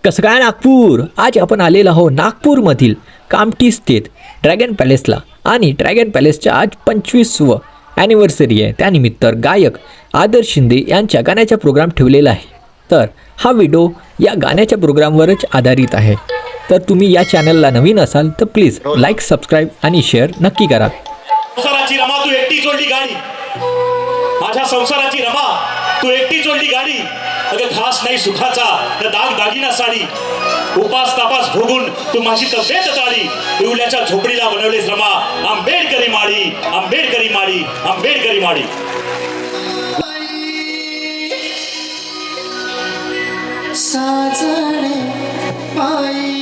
कसं काय नागपूर? आज आपण आलेलो आहोत नागपूरमधील कामठी स्थित ड्रॅगन पॅलेसला आणि ड्रॅगन पॅलेसच्या आज 25व ॲनिव्हर्सरी आहे. त्यानिमित्त गायक आदर्श शिंदे यांच्या गाण्याचा प्रोग्राम ठेवलेला आहे. तर हा व्हिडिओ या गाण्याच्या प्रोग्रामवरच आधारित आहे. तर तुम्ही या चॅनलला नवीन असाल तर प्लीज लाईक, सबस्क्राईब आणि शेअर नक्की करा. संसाराची रमा तू एकटी जोडली गाडी, माझ्या संसाराची रमा तू एकटी जोडली गाडी. अगं घास नाही सुखाचा न दाग दागिना साडी, उपास तापास भोगून तू माझी तब्येत ताडी. इवल्याच्या झोपडीला बनवलेस रमा आंबेडकरी माडी, आंबेडकरी माडी, आंबेडकरी माडी. साजणे पायी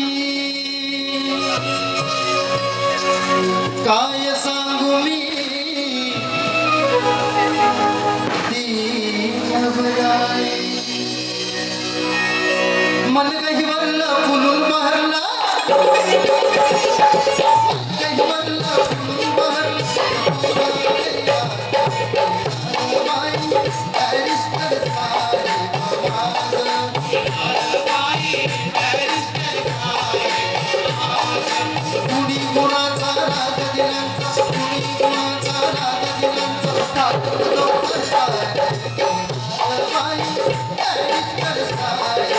काय सांगू मी दीनवराई. मन गहिवरला फुलून बहरला, गहिवरला फुलून कुणी गुणाचा राग दिलांचा, कुणी गुणाचा राग दिलांचा, ठाकूर लोकं सारे बाई ॲरिस्टर सारे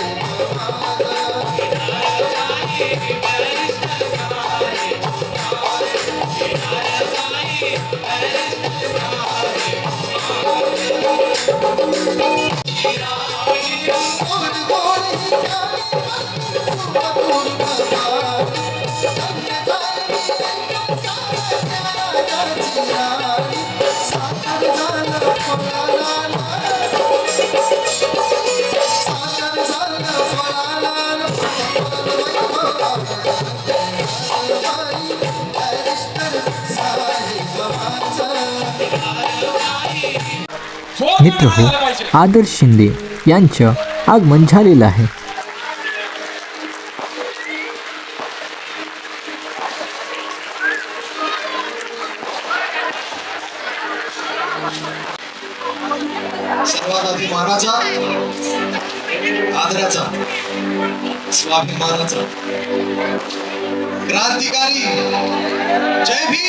मित्र हो, आदर्श शिंदे यांचं आगमन झालेलं आहे. सर्वात आधी मानाचा, आदराचा, स्वाभिमानाचा क्रांतिकारी जय भीम.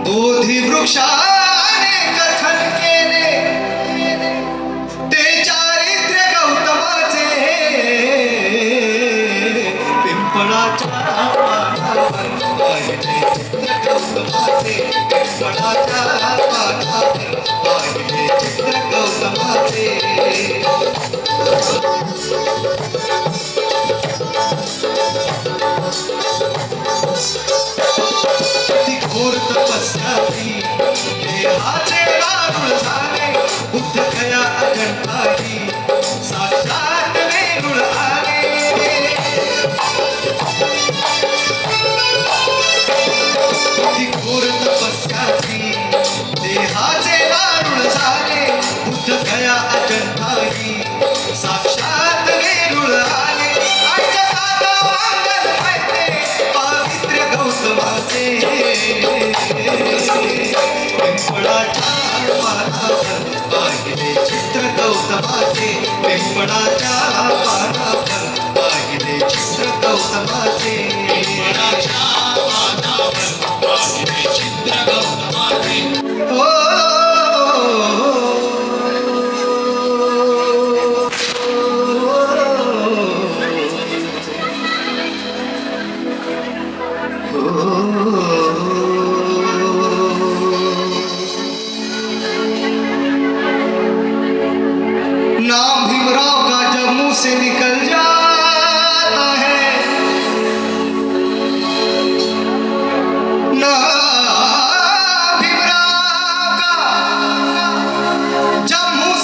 बोधी वृक्षाने कथन केले ते चारित्र्य गौतमाचे, पिंपळाच्या पानावर वाहिले चित्र गौतमाचे, पिंपळाच्या पानावर वाहिले चित्र गौतमाचे. घोर तपस्याची देहाचे दारुण झाले, बुद्ध खया अखंडाची साक्षात वेरूळ आले. घोर तपस्याची देहाचे दारुण झाले, बुद्ध खया अखंडाची साक्षात वेरूळ आले. पावित्र्य गौतमाचे, पिंपळाच्या पानावर वाहिले चित्र गौतमाचे, पिंपळाच्या पानावर वाहिले चित्र गौतमाचे, पिंपळाच्या पानावर वाहिले चित्र गौतमाचे. नाम भीमराव का जब मुंह से निकल जाता है, नाम भीमराव का जब मुंह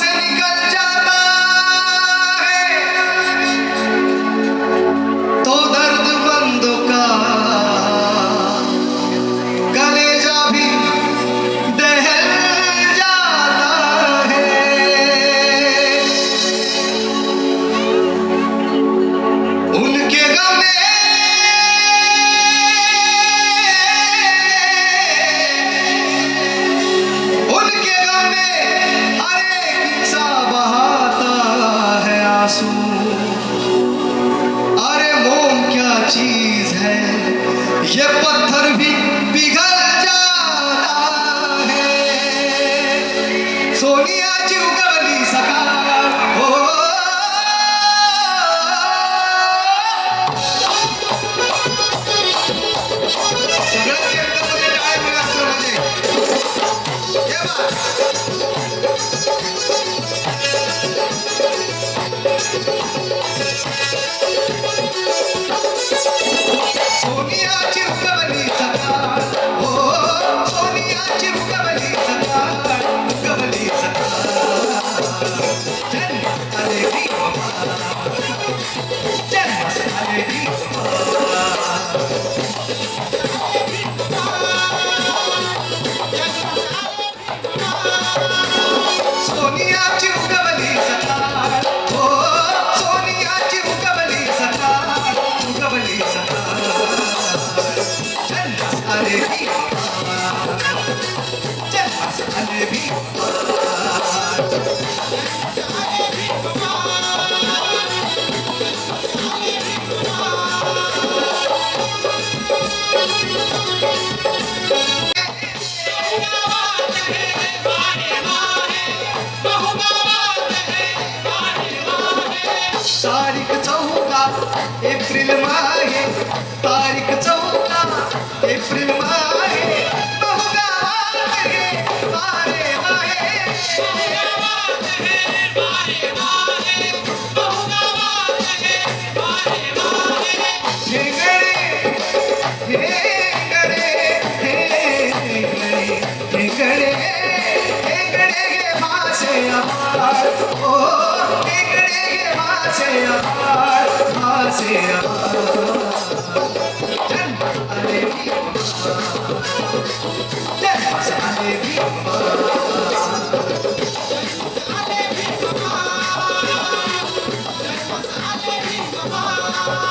सोनियाची उगवली सकाळ हो सगळ्यांची एकदम टाळ महाराष्ट्रामध्ये हे बघ. सोनियाची उगवली सकाळ हो सोनियाची उगवली सकाळ उगवली सकाळ जन्मास आले दीपमाला जन्मास आले दीपमाला सोनियाची उगवली सकाळ हो सोनियाची उगवली सकाळ उगवली सकाळ जन्मास आले दीपमाला जन्मास आले दीपमाला तारीख 14 एप्रिल माहे तारीख 14 एप्रिल माहे बहुगावात हे वारे वाहे हे गडे हे गडे हे भाषे आभाळ ओ हे गडे भाषे आभाळ भाषे आभाळ जन्मास आले दीपमाला जन्मास आले दीपमाला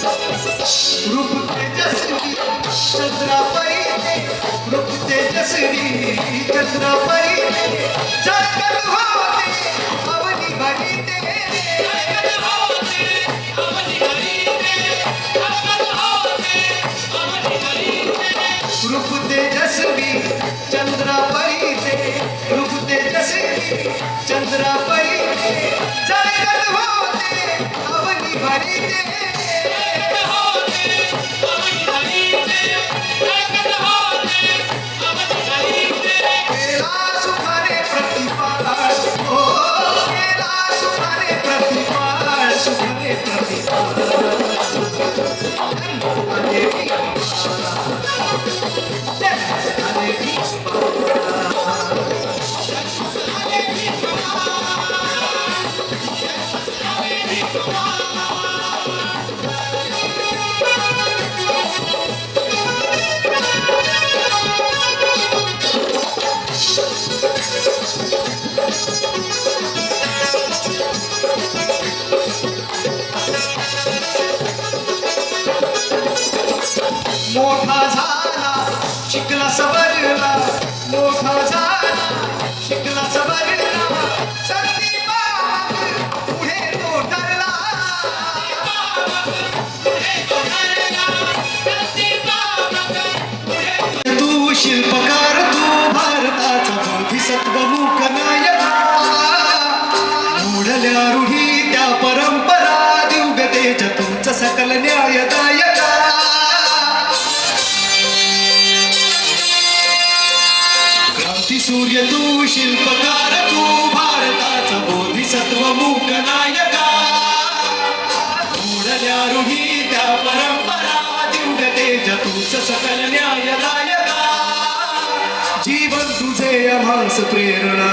रूप तेजस्वी चंद्रापरी रूप तेजस्वी चंद्रापरी जगत होते अवनी भरिते रूप तेजस्वी चंद्रापरी रूप तेजस्वी चंद्रापरी जगत होते अवनी भरिते केला सुखाने प्रतिपाळ ओ केला सुखाने प्रतिपाळ सुखाने प्रतिपाळ आले दीपमाला जन्मास आले मोठा झाला शिकला सवरला मोठा झाला शिकला सवरला संधी बाग पुढे तो ठरला तू शिल्पकार तू भारताचा बोधिसत्व मूक नायका मोडल्या रूढी त्या परंपरा दिव्यतेच्या तुमचं सकल न्यायदायका क्रांती सूर्य तू शिल्पकार तू भारताचा बोधिसत्व मूक नायका मोडल्या रूढी त्या परंपरा दिव्यतेच्या तुमचं सकल न्यायदायका जीवन तुझे आम्हास प्रेरणा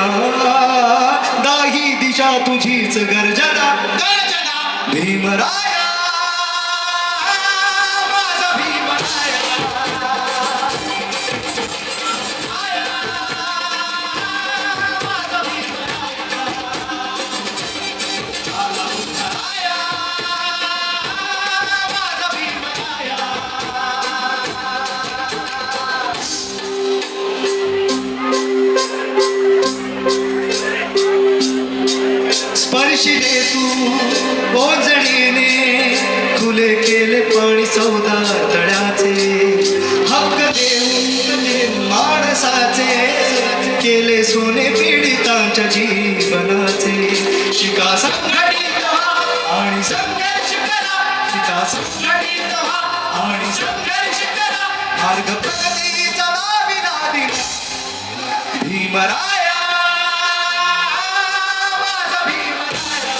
दाही दिशा तुझीच गर्जना गर्जना भीमराया माझा भीमराया माझा स्पर्शिले तू ओंजळीने माझ्या संघटित व्हा आणि संघर्ष करा मार्ग प्रगतीचा दाविला दिला भीमराया माझा भीमराया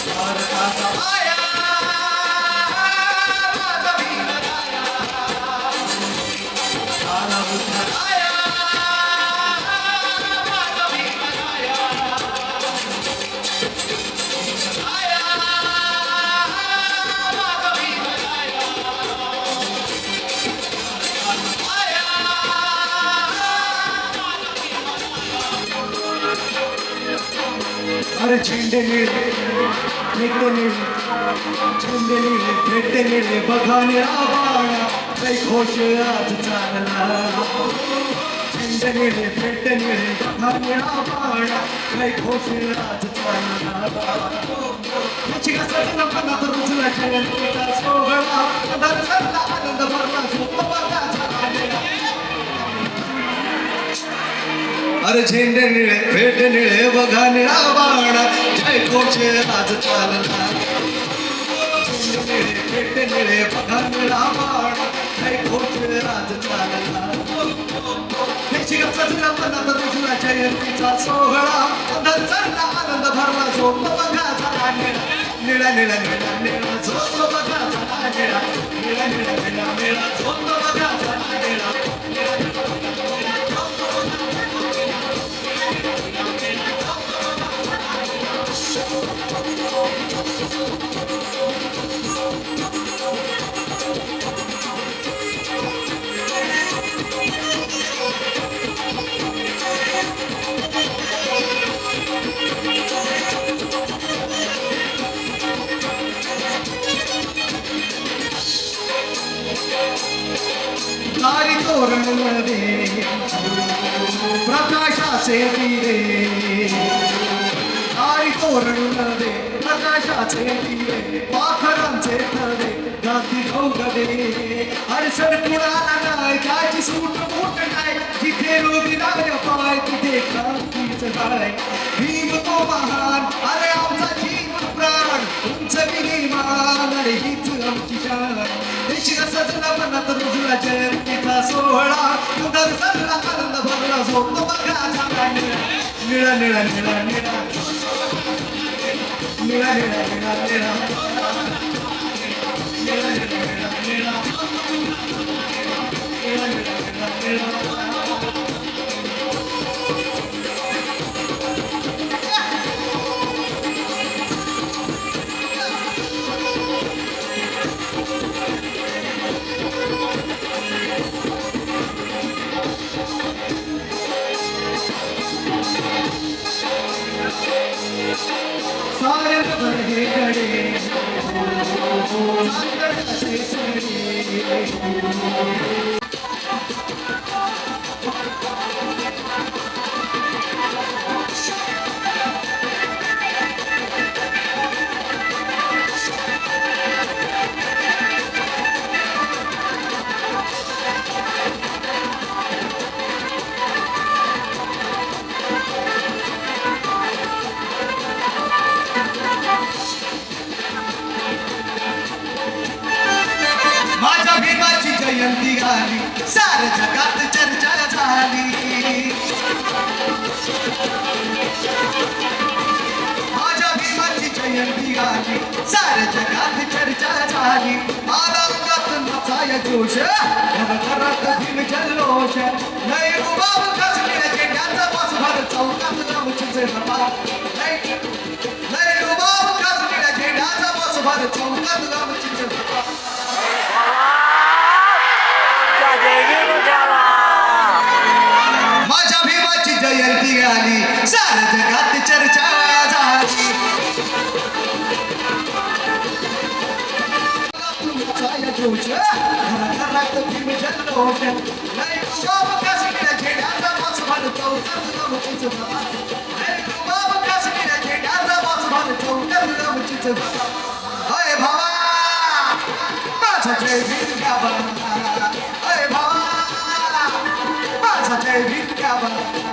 भारताचा माया माझा भीमराया आला बुद्धराया माझा भीमराया भीमराया माझा भीमराया अरे झेंडे निळे फेटे निळे झेंडे निळे फेटे निळे बघा निळा बाळा काही घोष आज चालला झेंडे निळे फेटे निळे बघा निळा बाळा काही घोष आज चालला त्याची कसं मनात रुजला जयंतीचा सोहळा दर्शनला आनंद भरला झोपवाचा अरे झेंडे निळे फेटे निळे बघा निळा बाणा जय घोष आज चालला झेंडे निळे फेटे निळे बघा निळा बाणा जय घोष आज चालला सजला मनात रुजला जयंतीचा सोहळा दर्शनला आनंद भरला झोप बघा झाला निळा निळा निळा निळा झोप बघा झाला निळा निळा निळा निळा निळा झोप बघा झाला निळा तारी तोरण दे प्रकाशाचे दिवे तारी तोरण दे प्रकाशाचे दिवे पाखरांचे थडे गाती गदे अडचण कुणाला नाही त्याची सूट मूट नाही जिथे रोगी लागल्या पाय तिथे क्रांतीच काय भीम तो महान अरे आमचा जीव प्राण उंच विमान अरे हीच आमची शान देशीला सजला मनात रुजला जयंतीचा सोहळा दर्शनला आनंद भरला झोपतो बघा झाला निळा निळा निळा निळा निळा निळा निळा निळा निळा निळा निळा सारे बड़े गड़े से माझ्या भीमाची जयंती आली सार जगात चर्चा झाली माझ्या भीमाची जयंती आली सार जगात चर्चा झाली आला नाचाय जोश घरात भीम जल्लोष लय रुबाब कसलेल्या झेंड्याचा बसभर चौकात जाऊच रवा लय रुबाब कसलेल्या झेंड्याचा बसभर चौकात जाऊच रवा माझ्या भीमाची जयंती आली सार जगात चर्चा झाली घरात भीम जल्लोष लय रुबाब कसलेल्या झेंड्याचा बसभर चौकात जाऊच रवा लय रुबाब कसलेल्या झेंड्याचा बसभर चौकात जाऊच रवा अय भावा माझा जय भीम क्या बना अय भावा माझा जय भीम क्या बना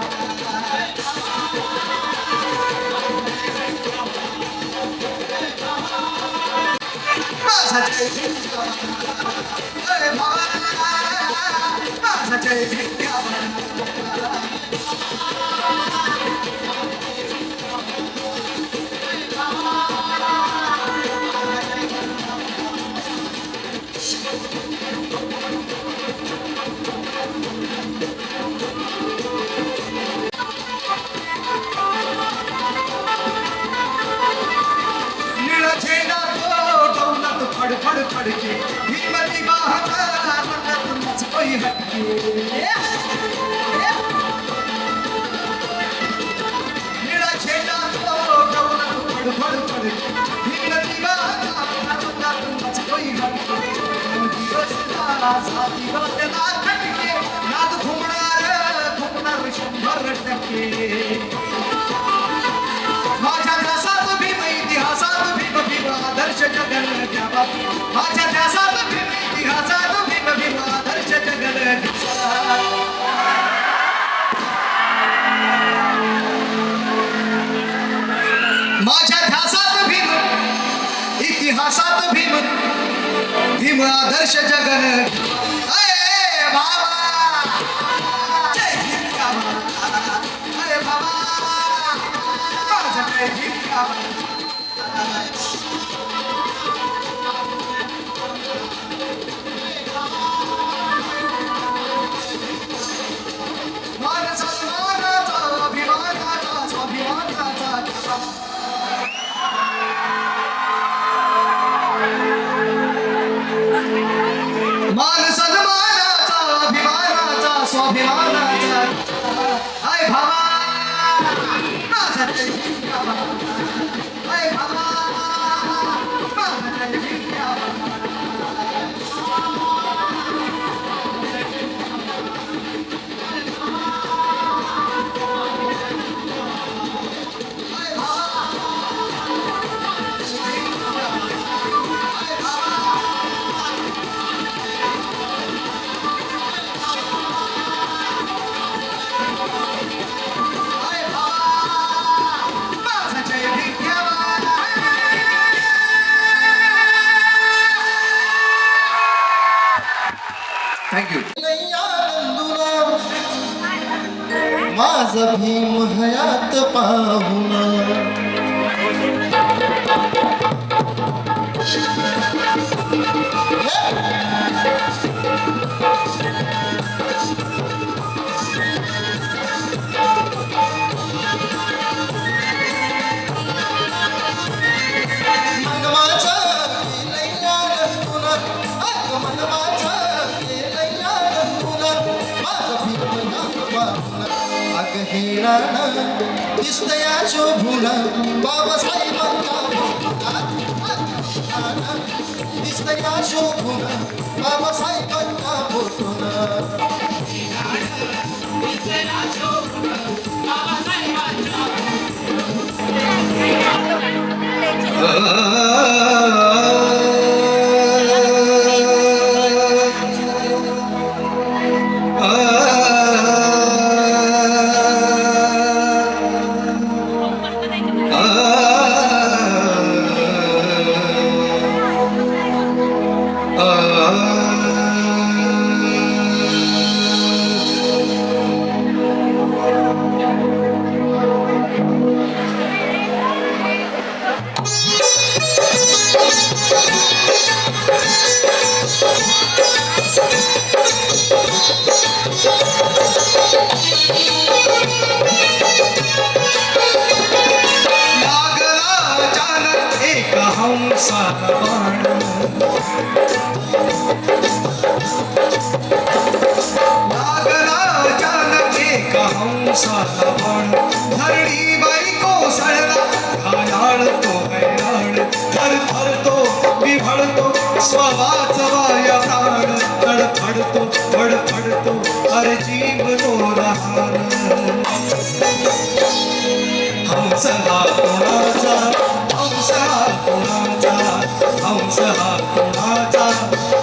माझा जय भिंग्यावाला अरे भावा माझा जय भिंग्यावाला निळा झेंडा तो डौलत फडफड फडके हिमती वाहता रंगात मचकोई हटके निळा झेंडा तो डौलत फडफड फडके हिमती वाहता रंगात मचकोई हटके दिवसला साथी त्याला खटके नाद घुमणार 100% माझ्या ध्यासात भीम इतिहासात भीम भीम आदर्श जगल द्यावा माझ्या ध्यासात भीम इतिहासात भीम भीम आदर्श जगल द्यावा माझ्या ध्यासात भीम इतिहासात भीम भीम आदर्श जगल अरे बाबा जय भीम बाबा अरे बाबा माझा जय भीम बाबा मान सन्मानाचा अभिमानाचा स्वाभिमानाचा मान सन्मानाचा अभिमानाचा स्वाभिमानाचा आय भावा माझा जय भीम बाबा आय भावा माझा जय भीम बाबा माझा जय भीम बाबा थँक्यू माझा भीम हयात पाहुणा दिसतया शोभुना बाबासाहेबांच्या दिसतया शोभुना बाबासाहेबांच्या फोटोना धरणी बाई कोसळला घायाळ तो हैराण थर थर तो बिभळतो स्ववाच वाया प्राण तडफडतो फडफडतो अरे जीव तो लहान हंस हा कोणाचा हंस हा कोणाचा हंस हा कोणाचा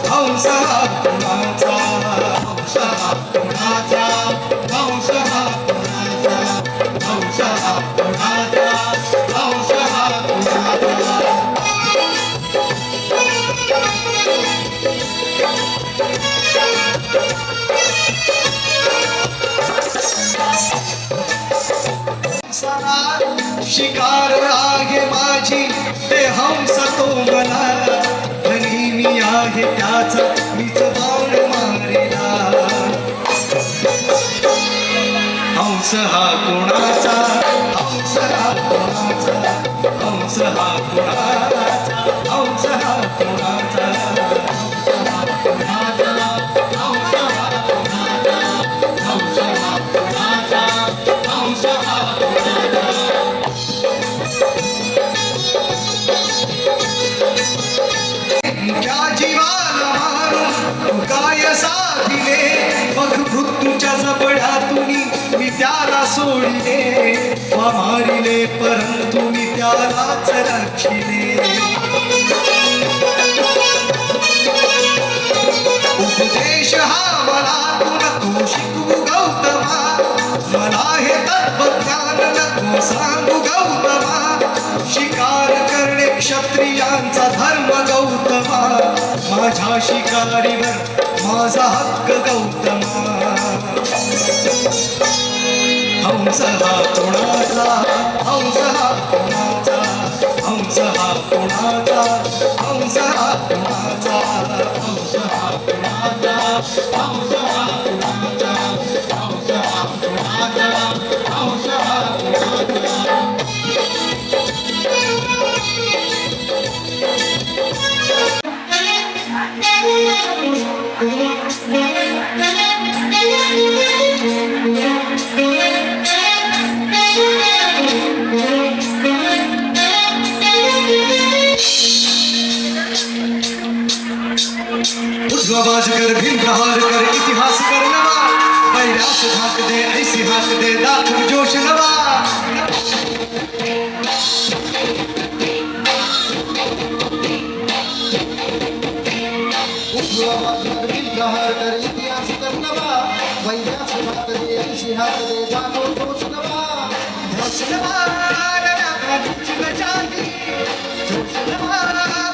हंस हा कोणाचा हंस हा कोणाचा हंस हा कोणाचा हंस हा कोणाचा हंस हा कोणाचा शिकार आहे माझी ते हंस तो मला आणि मी आहे त्याचा मीच बाण मारेला हंस हा कोणाचा हंस हा कोणाचा हंस हा कोणाचा हंस हा कोणाचा त्या जीवाला मारून काय साधिले मग मृत्यूच्या जबड्यातून मी त्याला सोडिले वा मारिले परंतु मी त्यालाच रक्षिले उपदेश हा मला तू नको शिकू गौतमा मला हे तत्वज्ञान नको सांगू गौतमा शिकार करणे क्षत्रियांचा धर्म गौतमा माझ्या शिकारीवर माझा हक्क गौतमा हंस हा कोणाचा हंस हा कोणाचा हंस हा कोणाचा हंस हा कोणाचा हंस हा कोणाचा हंस हा कोणाचा हंस हा कोणाचा हंस हा कोणाचा उजवा बाज कर भीम प्रहार कर इतिहास कर नवा वैरास हाक दे ऐसी हाक दे दाखव जोश नवा प्रहार कर इतिहास कर नवा वैद्यास हात दे ऐशी हात दे जाणो दोष नवा जोश नवा नव्या क्रांतीची गजाली जोश नवा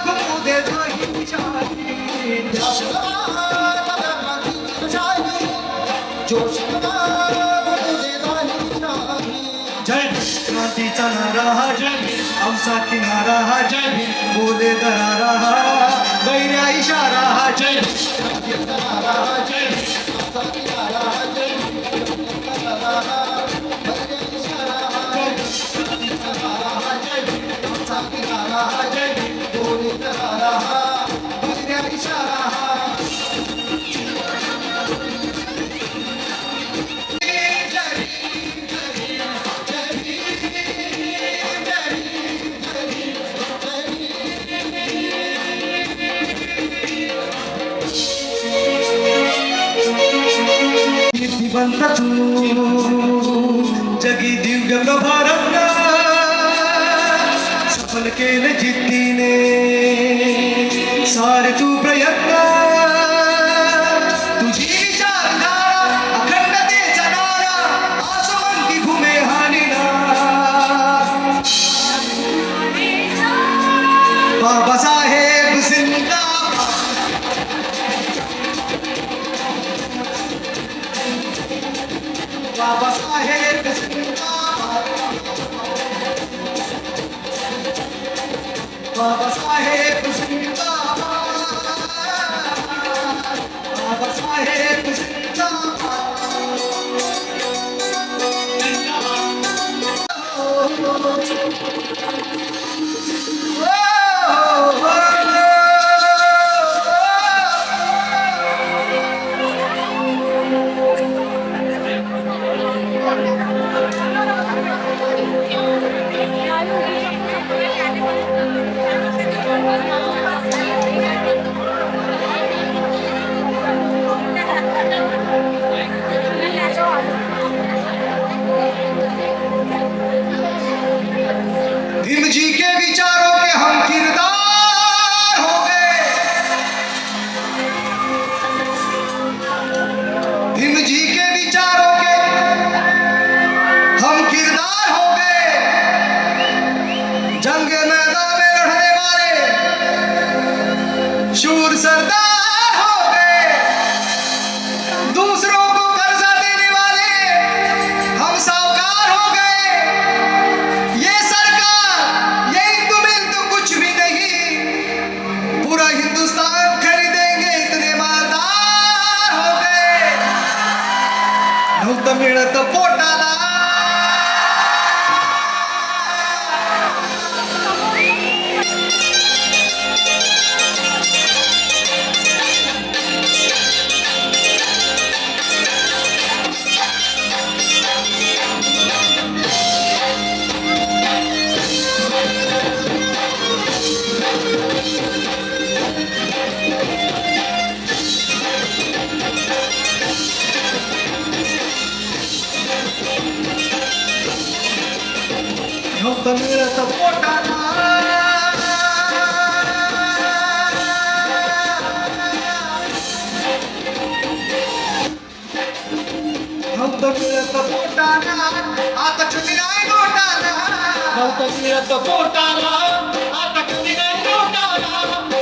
घुमू दे नाही शाही जोश नवा नव्या क्रांतीची गजाली जोश नवा घुमू दे नाही शाही जय भीम क्रांतीचा नारा हा जय भीम आमचा किनारा हा जय भीम बोले दरारा हा गैऱ्या इशारा हा जय भीम जय कीर्तिवंत तू जगी दिव्य प्रभारंग सफल केले जिद्दीने सारे तू प्रयत्न तुझी विचारधारा अखंडतेचा नारा आसवंती घुमे हानीना बाबासाहेब जिंदाबाद बाबासाहेब जिंदाबाद बाबासाहेब जिंदाबाद बाबासाहेब भीम जी के विचारों के हम किरदार हो गए भीम जी के विचारों के हम किरदार हो गए जंग मैदान में लड़ने वाले शूर सरदार हो गए दूसरों को कर्जा देने वाले हम साहूकार हो गए ये मिळत पोटाला नव्हतं मिळत पोटाला नव्हतं मिळत पोटाला आता कमी नाही नोटाला नव्हतं मिळत पोटाला आता कधी नाही नोटाला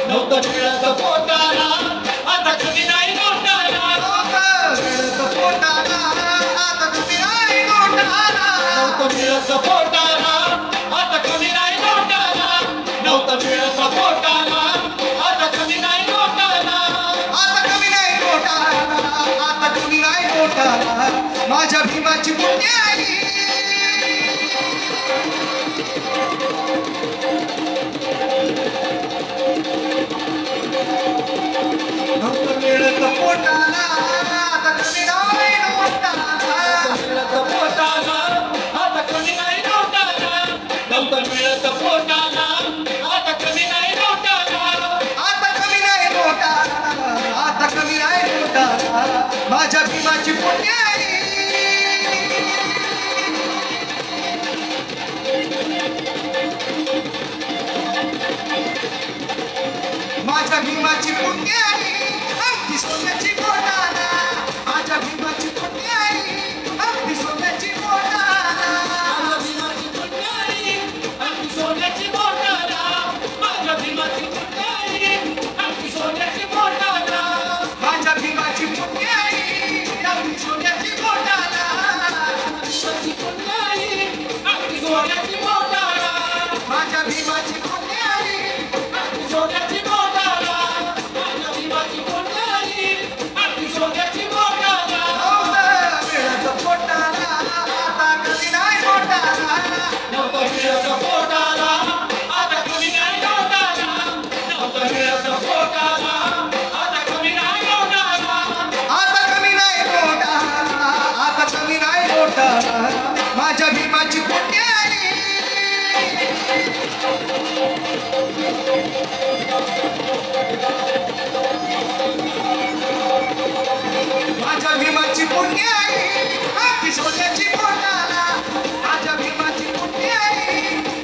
नव्हतं मिळत पोटाला आता कधी नाही नोटाला नव्हतं मिळत पोटाला आता कमी नाही नोटाला नव्हतं मिळत पोटाला आता कधी नाही नोटाला नव्हतं मिळत पोटाला आता कधी नाही नोटाला आता कमी नाही नोटाला आता कमी नाही नोटाला माझ्या भीमाची पुण्याई नव्हतं मिळत पोटाला आता कमी नाही नोटाला मिळत पोटाला आता कधी नाही नोटाला नव्हतं मिळत पोटाला आता कधी नाही नोटाला आता कमी नाही नोटाला आता कमी नाही नोटाला माझ्या भीमाची पुण्याई माझ्या भीमाची पुण्याई अगदी सोन्याची बोटाला माझ्या भीमाची पुण्याई अगदी सोन्याची बोटाला माझ्या भीमाची पुण्याई अगदी सोन्याची बोटाला माझ्या भीमाची पुण्याई अगदी सोन्याची बोटाला माझ्या भीमाची पुण्याई अगदी सोन्याची बोटाला भीमाची पुण्याई अगदी सोन्याची बोटाला माझ्या भीमाची पुण्याई अगदी सोन्याची बोटाला माझ्या भीमाची पुण्याई अगदी सोन्याची बोटाला नव्हतं मिळत पोटाला आता कधी नाही पोटाला नव्हतं मिळत पोटाला आता कमी नाही नोटाला नव्हतं मिळत पोटाला आता कमी नाही नोटाला आता कमी नाही पोटाला आता कमी नाही पोटाला माझ्या भीमाची पुण्याई माझ्या भीमाची पुण्याई अगदी सोन्याची पोटाला माझ्या भीमाची पुण्याई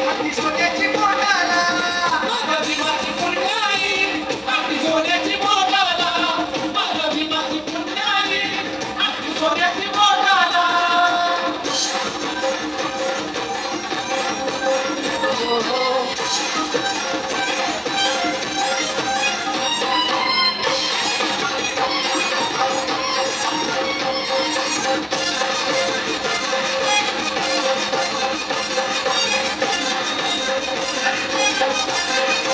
अगदी सोन्याची पोटाला माझ्या भीमाची पुण्याई अगदी सोन्याची बोटाला माझ्या भीमाची पुण्याई अगदी सोन्याची बोटाला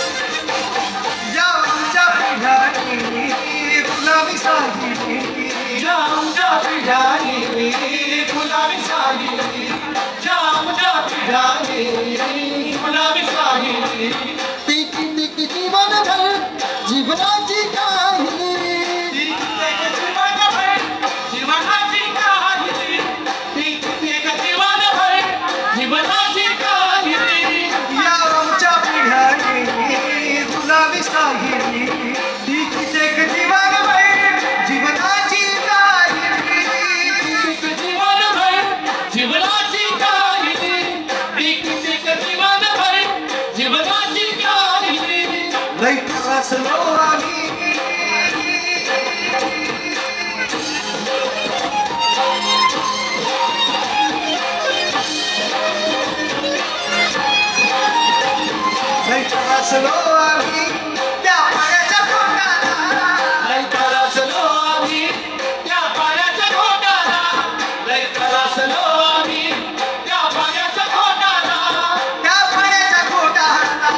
या आमच्या पिढ्यानी गुलामी सांगितली जामच्या पिढ्यानी गुलामी साहिली जामच्या पिढ्यानी गुलामी साहिली तिक तिक जीवनभर जीवनाची काही जीवनाची काहिली जीवनभर जीवनाची काहिली या आमच्या पिढ्यानी गुलामी सांगितली ती कित्येक जीवन जीवनाची काही जीवनभर जीवनाची काहिली जीवनभर जीवनाची काहिली लई त्रासलो आम्ही लई त्रासलो आम्ही त्या पाण्याच्या पोटाला लय त्रासलो आम्ही त्या पाण्याच्या घोटाला लय त्रासलो आम्ही त्या पाण्याच्या घोटाला त्या पाण्याच्या पोटाला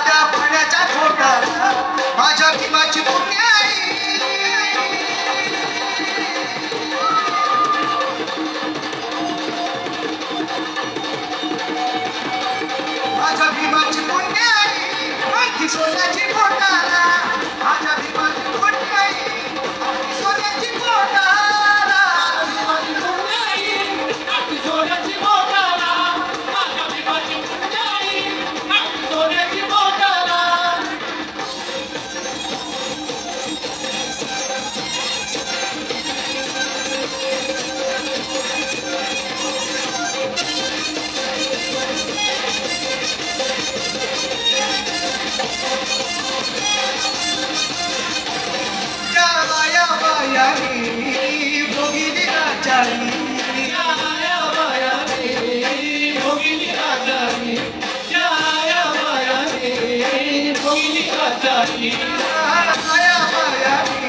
त्या पाण्याच्या पोटाला माझ्या भीमाची पुण्याई पोटाला माझ्या भीमाची मोठी आई आपली सोन्याची पोटाला भीमाची मुंजाई, आपली सोन्याची बोटाला. माझ्या भीमाची मुंजाई, आपली सोन्याची बोटाला. या बाया बायानी भोगिली राजानी या बायाने भोगिली राजानी, या बायाने भोगिली राजानी. बाया बायानी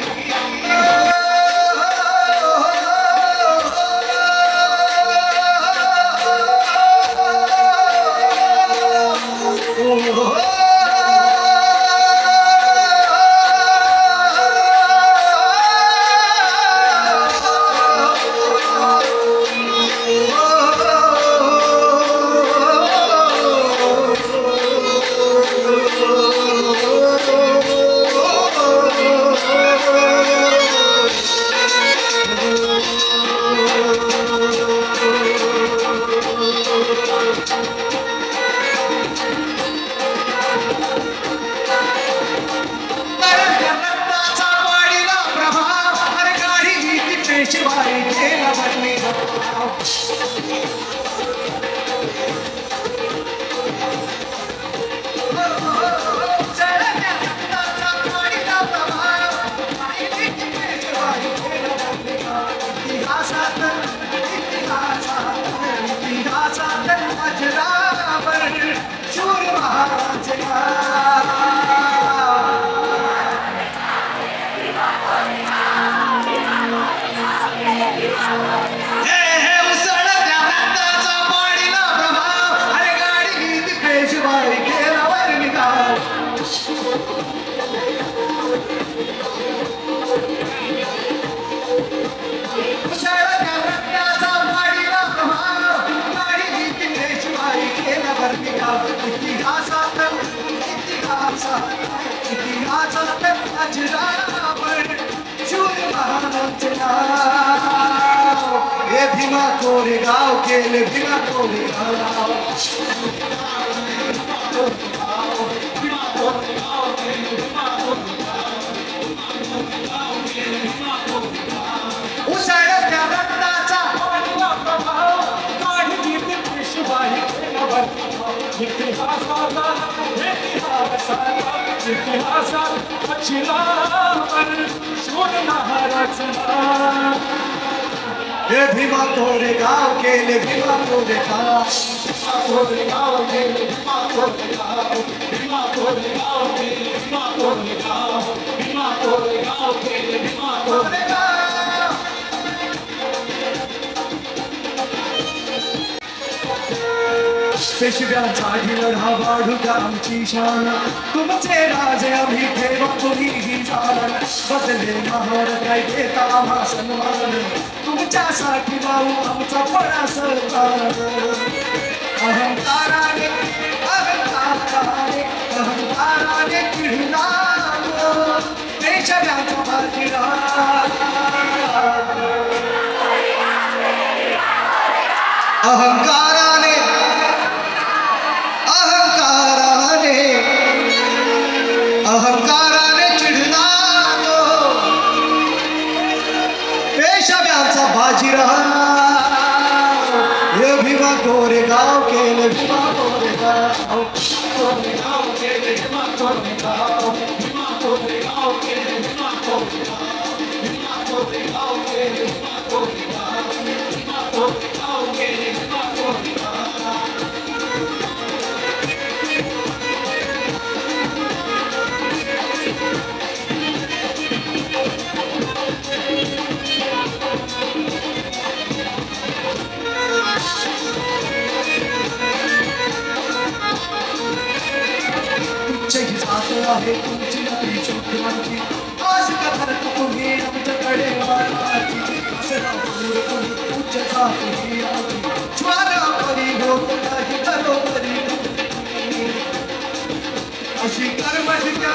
रक्ताचा वाढीला प्रभाव अरे गाडी नीती पेशवाई केला बनली रक्ताचा वाढीला प्रभाव गाडी नीती पेशवाई केला बनली इतिहासात इतिहासात अजरावर शूर महाराज हे उसळत्या रक्ताचा वाढीला प्रभाव अरे गाडी नीती पेशवाई केला वर्णिका उसळत्या रक्ताचा वाढीला प्रभाव गाडी नीती पेशवाई केला वर्णिका इतिहासात इतिहासात अजरावर शूर महाराज नाव हे भीमा कोरेगाव केले भीमा कोरेगाव उसळत्या रक्ताचा हे भीमा कोरेगाव केले भीमा कोरेगाव कोरेगाव पेशव्यांचा लढा वाढू द्या आमची शान तुमचे राजे आम्ही ठेवा कोणीही जाण बदले महार काय देता आम्हा सन्मान तुमच्यासाठी लावू आमचा पळा सरकार अहंकाराने अहंकाराने अहंकाराने चिडला पेशव्यांचा बाजीरा अहंकाराने अहंकाराने अहंकाराने चिडला तो पेशव्यांचा बाजीराव हे भीमा कोरेगाव केले भीमा कोरेगाव तुमची जात आहे तुमची नवी शोधवाची आज कथर तुम्ही आमच्याकडे वाढवाची उच्च जात ही आमची ज्वाला परी होत नाही बरोबरी अशी कर्मठ्या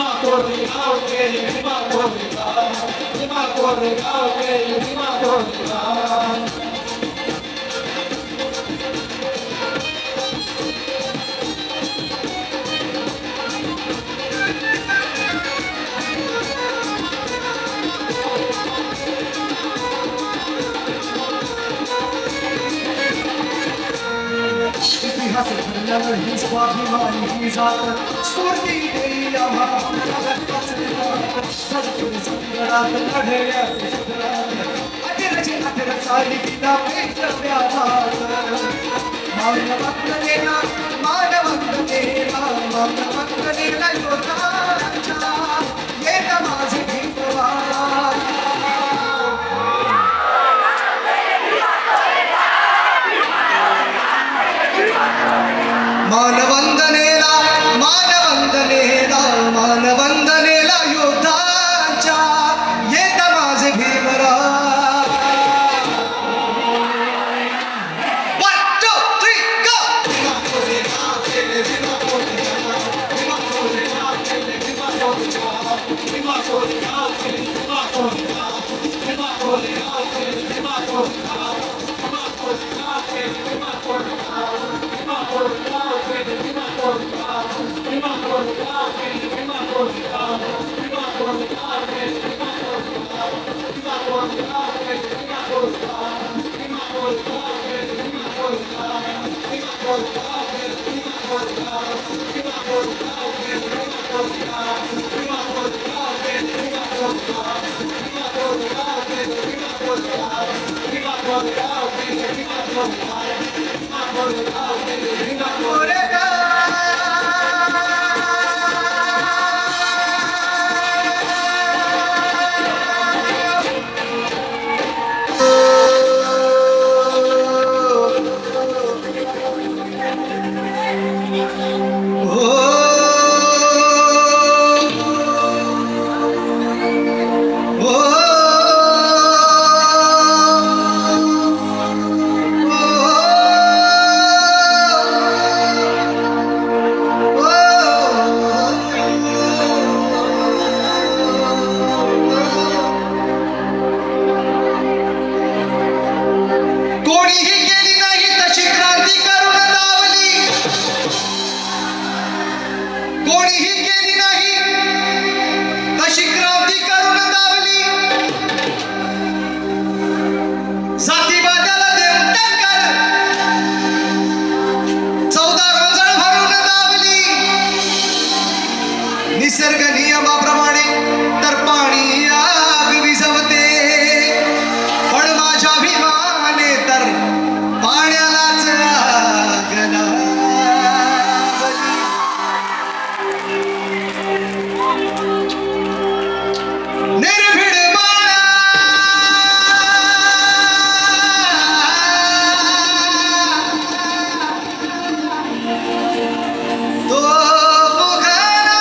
भीमा कोरेगाव केली भीमा कोरेगाव केली भीमा कोरेगाव. इतिहास घडल्यावर ही स्वाभिमानी ही जात स्फूर्ती देई आम्हाला धडपड संकटात लढल्या अठराची 18 साली तिला पेटव्यात मानवंदनेला मानवंदनेला योद्धाच्या येत माझे भीमवा. मानवंदनेला मानवंदनेला मानवंदनेला योद्धाच्या येत माझे भीमराव. 1 2 3 go. भीमा कोरेगाव केली भीमा कोरेगाव भीमा कोरेगाव केली भीमा कोरेगाव भीमा कोरेगाव केली भीमा कोरेगाव भीमा कोरेगाव केली भीमा कोरेगाव भीमा कोरेगाव केली भीमा कोरेगाव भीमा कोरेगाव केली भीमा कोरेगाव भीमा कोरेगाव केली भीमा कोरेगाव भीमा कोरेगाव केली भीमा कोरेगाव भीमा कोरेगाव केली भीमा कोरेगाव भीमा कोरेगाव केली भीमा कोरेगाव भीमा कोरेगाव केली भीमा कोरेगाव भीमा कोरेगाव केली भीमा कोरेगाव भीमा कोरेगाव केली भीमा कोरेगाव भीमा कोरेगाव केली भीमा कोरेगाव भीमा कोरेगाव केली भीमा कोरेगाव भीमा कोरेगाव केली भीमा कोरेगाव. कोणीही केली नाही तशी क्रांती करून दावली. कोणीही केली नाही तशी क्रांती करून दावली. जातीवाद्याला देऊन टक्कर 14 रोजळ भरून दावली. निसर्ग नियमाप्रमाणे तर पाणी आग विझवते, पण माझ्या भीमाने तर पाण्यालाच आग लावली. निर्भीड बाळा तो बुखारा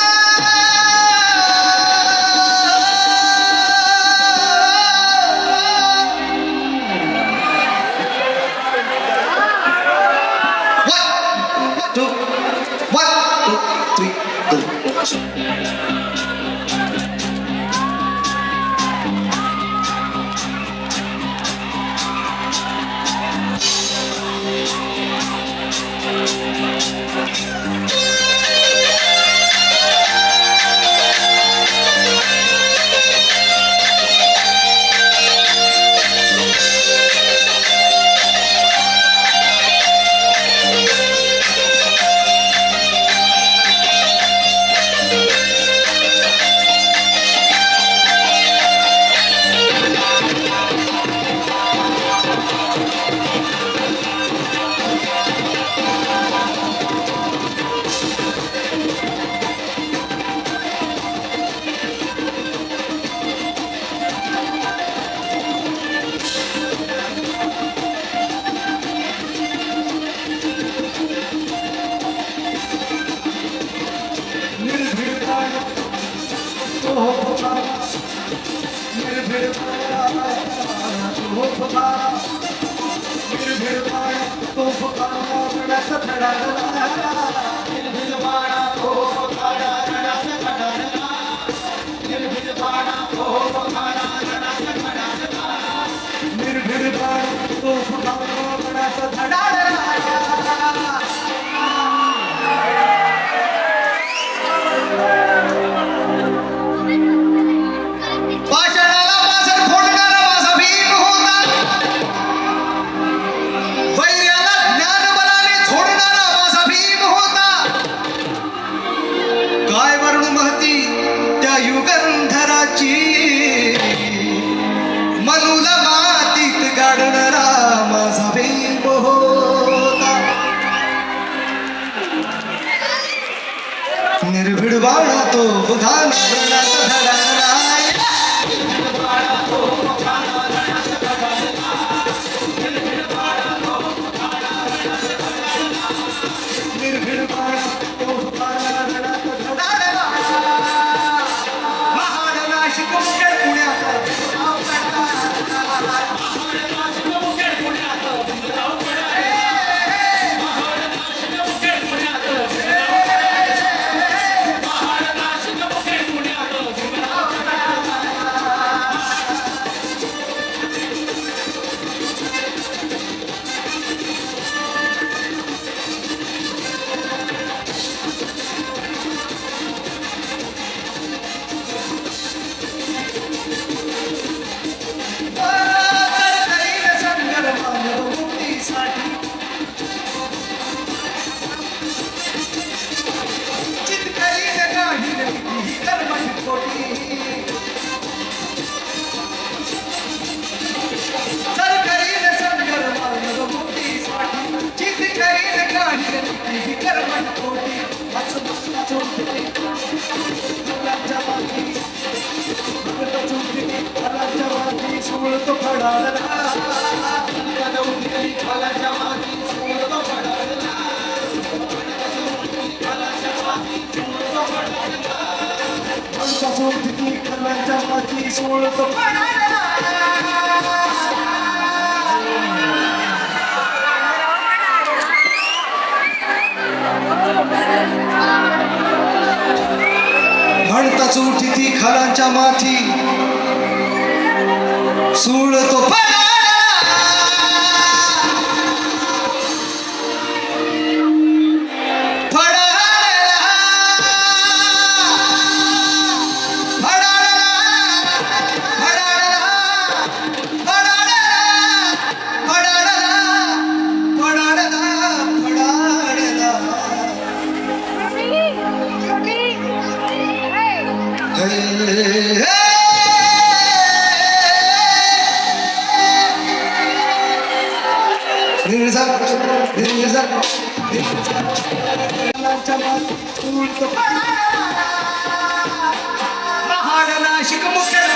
धडा बाळा तो बुधान रणात धडकला निर्भीड बाळा तो बुधान रणात धडकला महाड नाशिक मुखेड पुण्यात तो म्हणताच उठी ती खालांच्या माथी सूळ तो महाड नाशिक मुखेड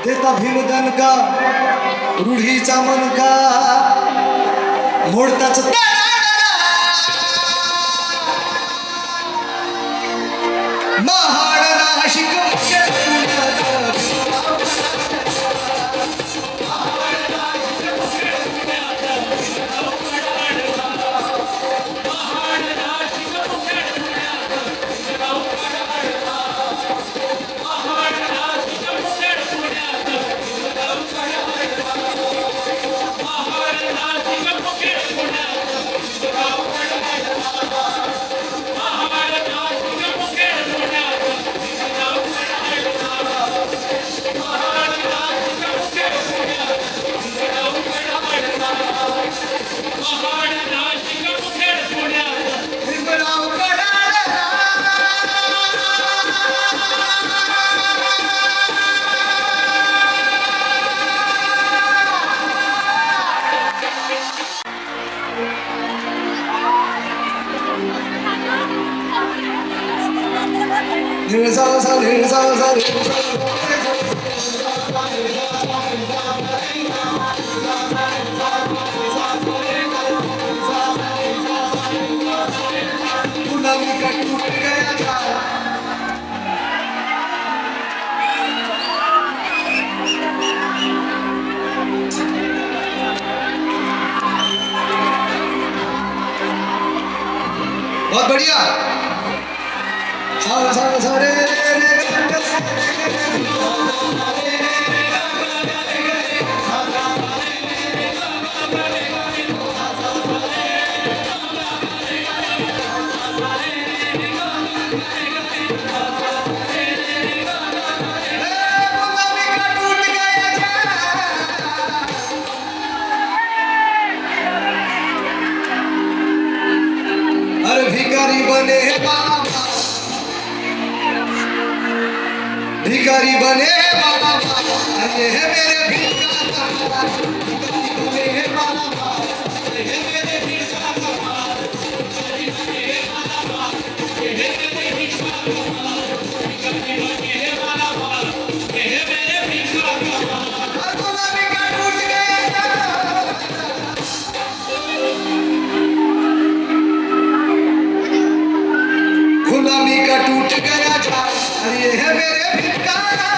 देता भीमदन का रूढीचा मनका मोडताच महाड नाशिक निळसा सा निळसा सा गुलाबी का टूट गया था बहुत बढ़िया सा सा सा रे रे गुलाबी का टूट गया था अरे भिखारी बने बाबा भिखारी बने बाबा अरे है मेरे भिखारी बने बाबा अरे है मेरे भिखारी गुलाबी का टूट गया था गुलाबी का टूट गया था अरे ये है मेरे भिखारा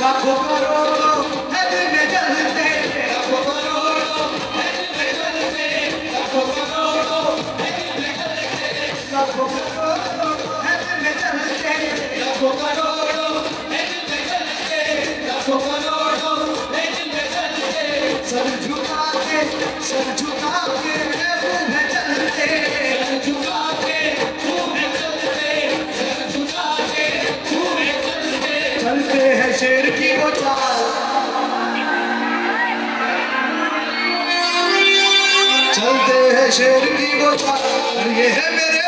लाखों करोड़ों है दिल में जलते लाखों करोड़ों है दिल में जलते लाखों करोड़ों है दिल में जलते लाखों करोड़ों है दिल में जलते लाखों करोड़ों है दिल में जलते लाखों करोड़ों है दिल में जलते सर झुका के मुंह में जलते सर झुका के मुंह में जलते सर झुका के मुंह में जलते चलते हैं शेर की वो चाल चलते हैं शेर की वो चाल और ये है मेरे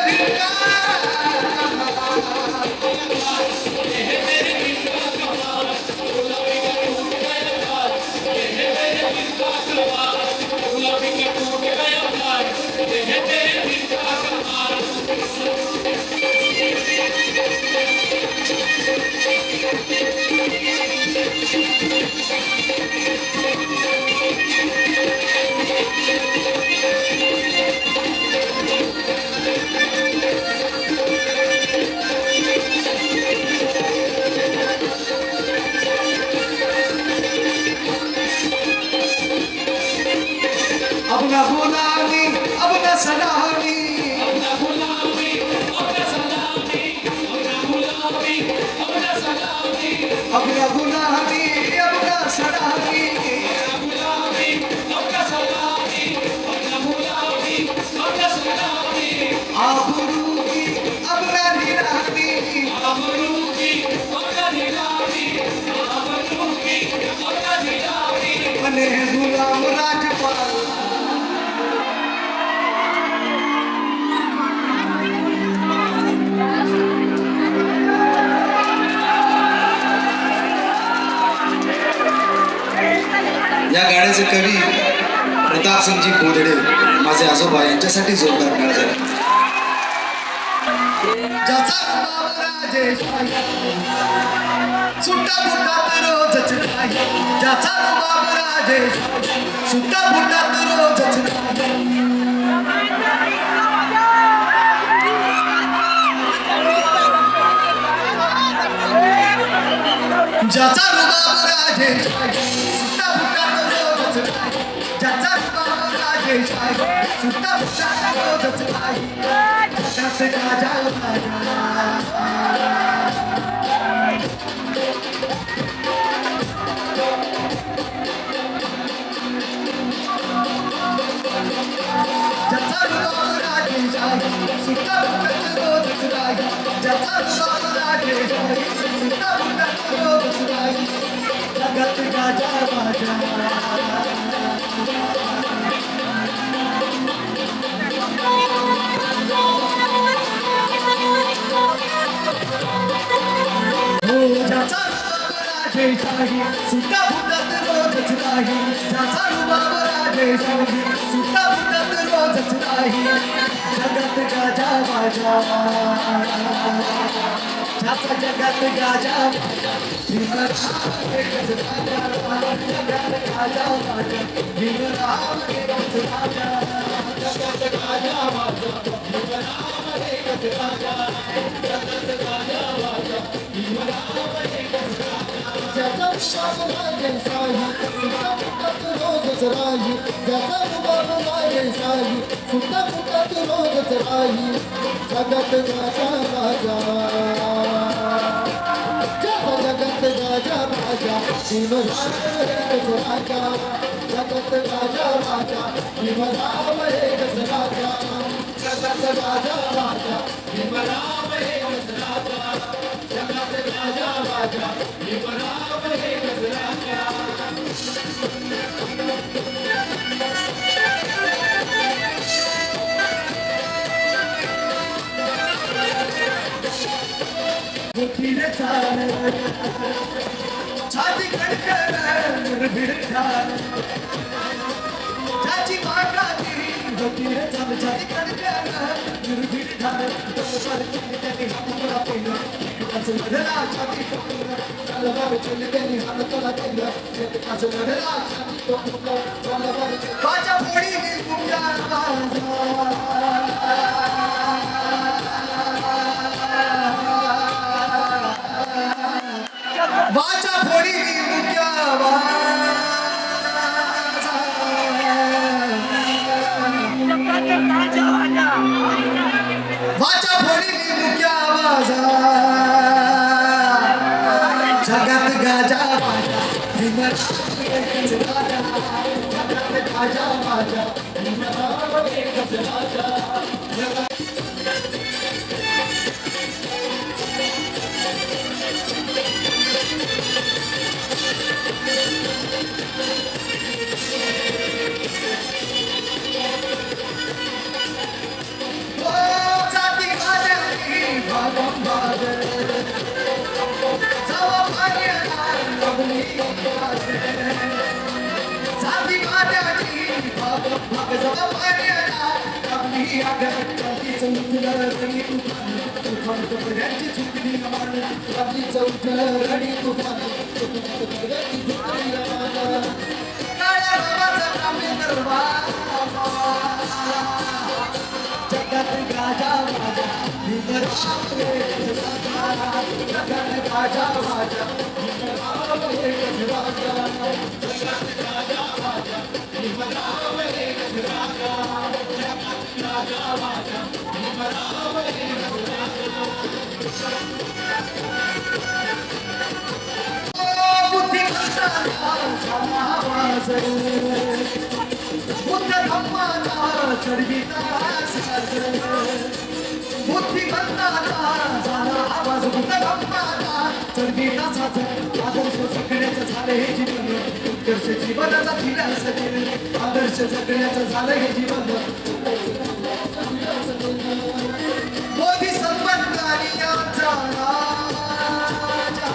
अपना गुलामी अपना सलामी अपना गुलामी अपना सलामी अपना गुलामी अपना सलामी अपना गुलामी अपना सलामी अपना गुलामी अपना सलामी अपना गुलामी अपना सलामी आबरू की अपना निरानी आबरू की अपना निरानी आबरू की अपना निरानी बने गुलाम राजपाल या गाण्याचे कवी प्रतापसिंगजी बोधडे माझे आजोबा यांच्यासाठी जोरदार टाळ झाला ज्याचा बाप राजेशाही सुट्टा फुटात रोजच नाही ज्याचा बाप राजेशाही सुट्टा फुटात रोजच नाही ज्याचा रुबाब राजेशाही सुट्टा फुटात रोजच नाही ज्याचा रुबाब राजेशाही सुट्टा फुटात रोजच नाही त्यात राजा राजा राजेशाही सुद्धा पुन्हा रोजच राही जगात गाजा माझ्या ज्याचा रुबाब राजेशाही सुद्धा पुन्हा रोजच राही ज्याचा रुबाब राजेशाही सुद्धा पुन्हा रोजच राही जगात गाजा माझ्या ज्याचा जगात गाजा भीमराव एकच राजा जगात गाजा माझ्या भीमराव एकच राजा जगात गाजा माझ्या भीमराव एकच राजा जगात गाजा माझ्या भीमराव एकच राजा ज्याचा रुबाब राजेशाही सुद्धा फुटत रोजच राही ज्याचा रुबाब राजेशाही सुद्धा फुटत रोजच राही जगत गाजा राजा जगत गाजा राजा भीमराव एकच राजा जगत गाजा राजा भीमराव एकच राजा जगत गाजा राजा भीमराव एकच राजा जगत गाजा राजा भीमराव एकच राजा मोठीने चाल छाती खडखड निर्भीड ठाण ज्याची मागाची मोठीने चाल छाती खडखड निर्भीड ठाण तलवार केली त्यांनी हात तुला केलं एकटाच लढला छाती ठोकलं तलवार केली त्यांनी हात तुला केलं एकटाच लढला छाती ठोकलं तलवार माझ्या पोळी तुमच्या वाचा फोडी मुक्या वाचा फोडी मुक्या आवाजा जगात गाजा माझ्या भीमराव एकच राजा जगात गाजा माझ्या भीमराव एकच राजा जगात जगत गाजा माझ्या भीमराव एकच राजा जगत गाजा माझ्या भीमराव एकच राजा जगत गाजा माझ्या भीमराव एकच राजा जगत गाजा माझ्या भीमराव एकच राजा बुद्धी करताना झाला आवाज बुद्ध धम्माचा चढविता सागर बुद्धी करताना झाला आवाज बुद्ध धम्माचा चढविता सागर आदर्श जगण्याचं झालं हे जीवन उत्कर्ष जीवनाचा दिला सजेल आदर्श जगण्याचं झालं हे जीवन मोदी संबंधानी आमचा राजा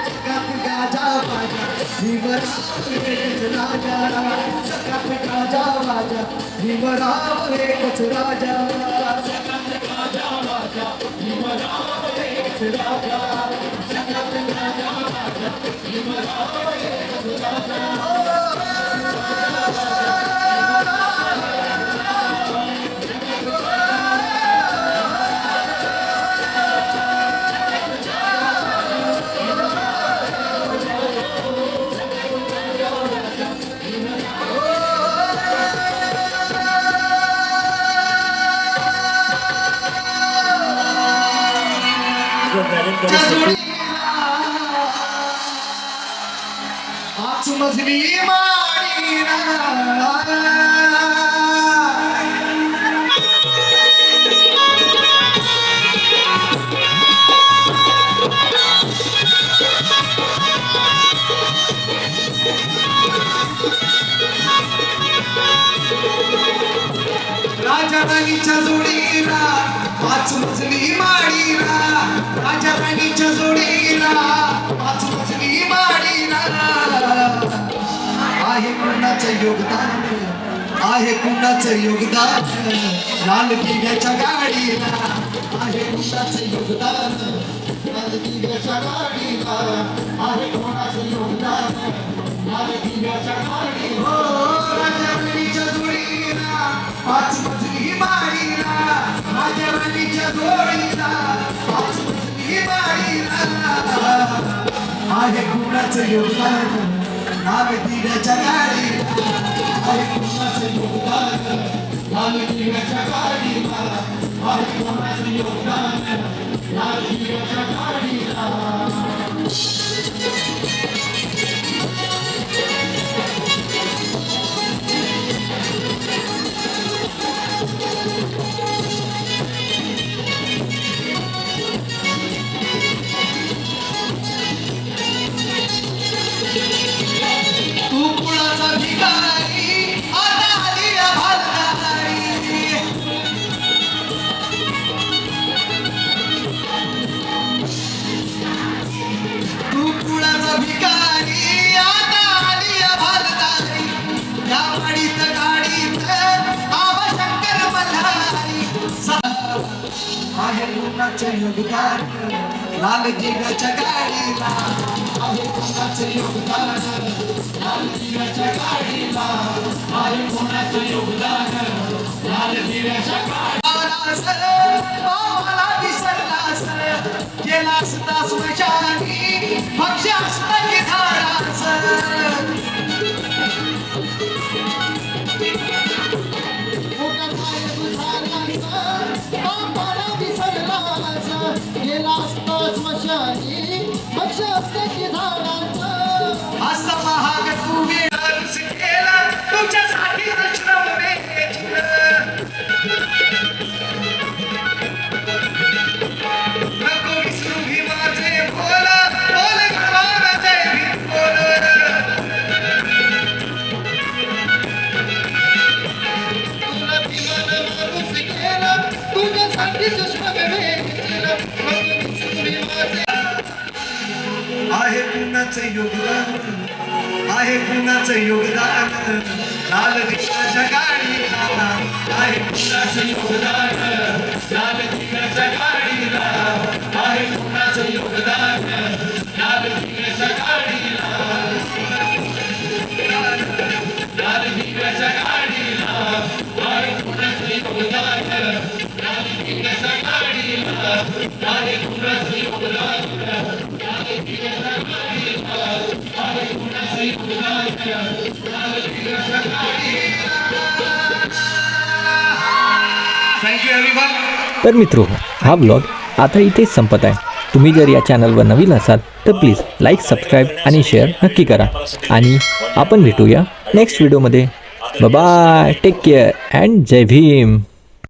जगात गाजा माझ्या भीमराव एकच राजा जगात गाजा माझ्या भीमराव एकच राजा जगात गाजा माझ्या भीमराव एकच राजा जगात गाजा माझ्या भीमराव एकच राजा आतमधली माळी पाच मजली माडीला राजा राणीच्या जोडीला पाच मजली माडीला आहे कुणाचं योगदान आहे कुणाचं योगदान लाल दिव्याच्या गाडीला आहे कुणाचं योगदान लाल दिव्याच्या गाडीला आहे कुणाचं योगदान लाल दिव्याच्या गाडीला हो राजा राणीच्या जोडीला पाच मजली माडीला राजा राणीच्या जोडीला पाच मजली माडीला आहे कुणाचं योगदान लाल दिव्याच्या गाडीला आहे कुणाचं योगदान लाल दिव्याच्या गाडीला आहे कुणाचं योगदान लाल दिव्याच्या गाडीला तू कुणाचा भिकारी आता आली भालदारी तू कुणाचा भिकारी आता आली भालदारी या गाडीत आबा शंकर मल्हारी आहे कुणाचं योगदान लाल दिव्याच्या गाडीला आहे कुणाचं योगदान लाल दिव्याच्या गाडीला आहे कुणाचं योगदान लाल दिव्याच्या गाडीला मला विसरलास गेलास तास मशानी पक्ष असता की धाडास मोठा साहेब झालास बापाला विसरलास गेलास तास मशानी पक्ष असता की धाडास असा महाग तू वेळाच केला तुझ्यासाठी श्रम नको विसरू भीमाचे बोल बोल भगवान जय भीम बोल तुला भीमानं माणूस केला तुझ्यासाठी श्रम केला नको विसरू भीमाचे आहे कुणाचं योगदान आहे कुणाचं योगदान लाल दिव्याच्या गाडीला आहे कुणाचं योगदान लाल दिव्याच्या गाडीला आहे कुणाचं योगदान लाल दिव्याच्या गाडीला लाल दिव्याच्या गाडीला आहे कुणाचं योगदान लाल दिव्याच्या गाडीला आहे कुणाचं योगदान थँक्यू एव्हरीवन. तर मित्रो हा ब्लॉग आता इथेच संपत आहे. तुम्ही जर या चॅनलवर नवीन असाल तर प्लीज लाईक सबस्क्राईब आणि शेअर नक्की करा आणि आपण भेटूया नेक्स्ट व्हिडिओमध्ये. बाय टेक केअर अँड जय भीम.